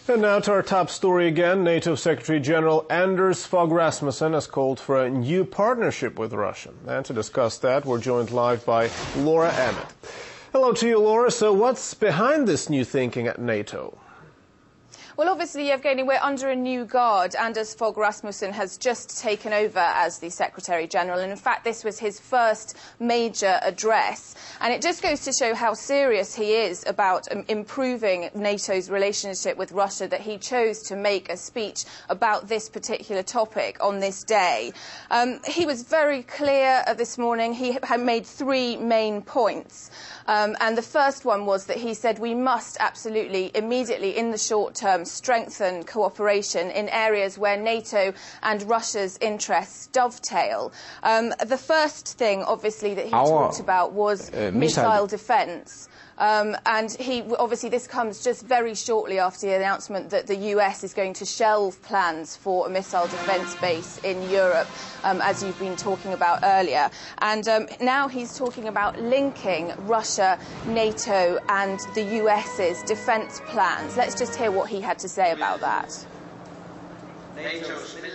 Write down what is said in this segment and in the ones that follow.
And now to our top story again. NATO Secretary General Anders Fogh Rasmussen has called for a new partnership with Russia. And to discuss that, we're joined live by Laura Emmett. Hello to you, Laura. So what's behind this new thinking at NATO? Well, obviously, Evgeny, we're under a new guard. Anders Fogh Rasmussen has just taken over as the Secretary-General, and in fact this was his first major address. And it just goes to show how serious he is about improving NATO's relationship with Russia that he chose to make a speech about this particular topic on this day. He was very clear this morning. He had made three main points. And the first one was that he said we must absolutely, immediately, in the short term, strengthen cooperation in areas where NATO and Russia's interests dovetail. The first thing, obviously, that he talked about was missile defence. And obviously this comes just very shortly after the announcement that the US is going to shelve plans for a missile defence base in Europe, as you've been talking about earlier. And now he's talking about linking Russia, NATO and the US's defence plans. Let's just hear what he had to say about that.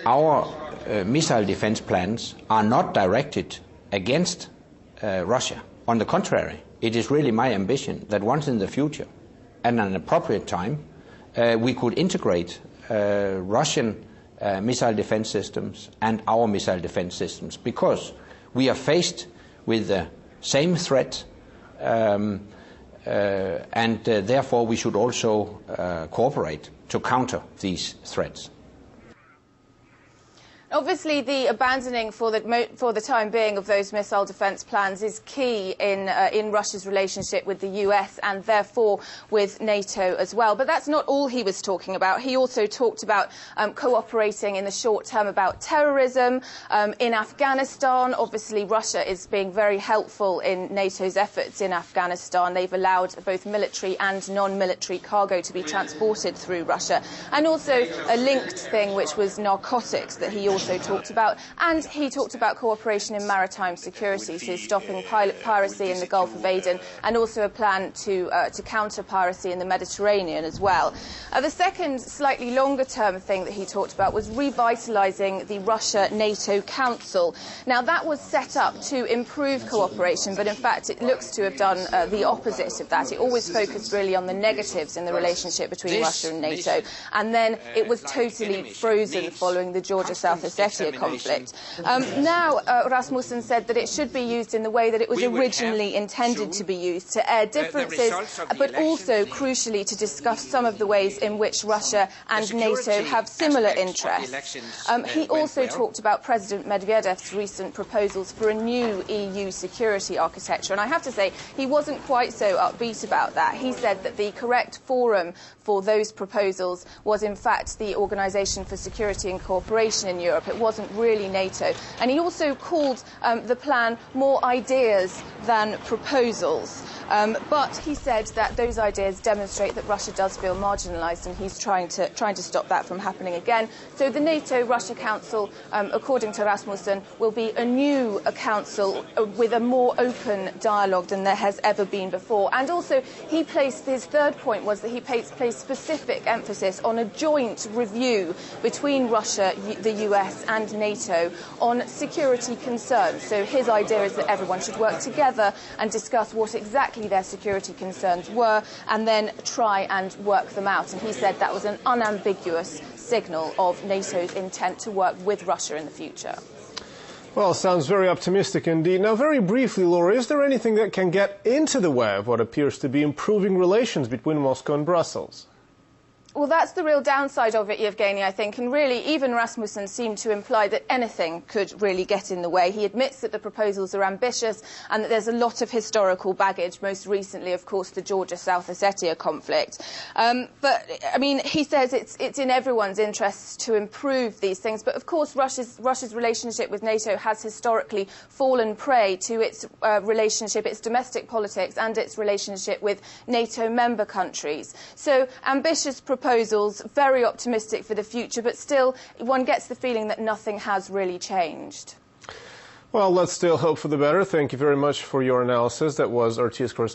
Our missile defence plans are not directed against Russia. On the contrary, it is really my ambition that once in the future, at an appropriate time, we could integrate Russian missile defense systems and our missile defense systems, because we are faced with the same threat, and therefore we should also cooperate to counter these threats. Obviously, the abandoning for the time being of those missile defence plans is key in Russia's relationship with the US and therefore with NATO as well. But that's not all he was talking about. He also talked about cooperating in the short term about terrorism in Afghanistan. Obviously, Russia is being very helpful in NATO's efforts in Afghanistan. They've allowed both military and non-military cargo to be transported through Russia. And also a linked thing, which was narcotics, that he also talked about, and he talked about cooperation in maritime security, so stopping piracy in the Gulf of Aden, and also a plan to counter piracy in the Mediterranean as well. The second, slightly longer-term thing that he talked about was revitalising the Russia-NATO Council. Now, that was set up to improve cooperation, but in fact it looks to have done the opposite of that. It always focused really on the negatives in the relationship between Russia and NATO, and then it was totally frozen following the Georgia-South Ossetia conflict. Now, Rasmussen said that it should be used in the way that it was originally intended to be used, to air differences, but also, crucially, to discuss some of the ways in which Russia and NATO have similar interests. He also talked about President Medvedev's recent proposals for a new EU security architecture, and I have to say, he wasn't quite so upbeat about that. He said that the correct forum for those proposals was, in fact, the Organisation for Security and Cooperation in Europe. It wasn't really NATO. And he also called the plan more ideas than proposals. But he said that those ideas demonstrate that Russia does feel marginalised, and he's trying to stop that from happening again. So the NATO-Russia Council, according to Rasmussen, will be a new council with a more open dialogue than there has ever been before. And also, his third point was that he placed specific emphasis on a joint review between Russia, the US and NATO on security concerns. So his idea is that everyone should work together and discuss what exactly their security concerns were and then try and work them out. And he said that was an unambiguous signal of NATO's intent to work with Russia in the future. Well, sounds very optimistic indeed. Now, very briefly, Laura, is there anything that can get into the way of what appears to be improving relations between Moscow and Brussels? Well, that's the real downside of it, Evgeny, I think, and really even Rasmussen seemed to imply that anything could really get in the way. He admits that the proposals are ambitious and that there's a lot of historical baggage, most recently, of course, the Georgia-South Ossetia conflict. But, I mean, he says it's in everyone's interests to improve these things, but of course Russia's relationship with NATO has historically fallen prey to its relationship, its domestic politics and its relationship with NATO member countries. So ambitious proposals, very optimistic for the future, but still one gets the feeling that nothing has really changed. Well, let's still hope for the better. Thank you very much for your analysis. That was RT's correspondent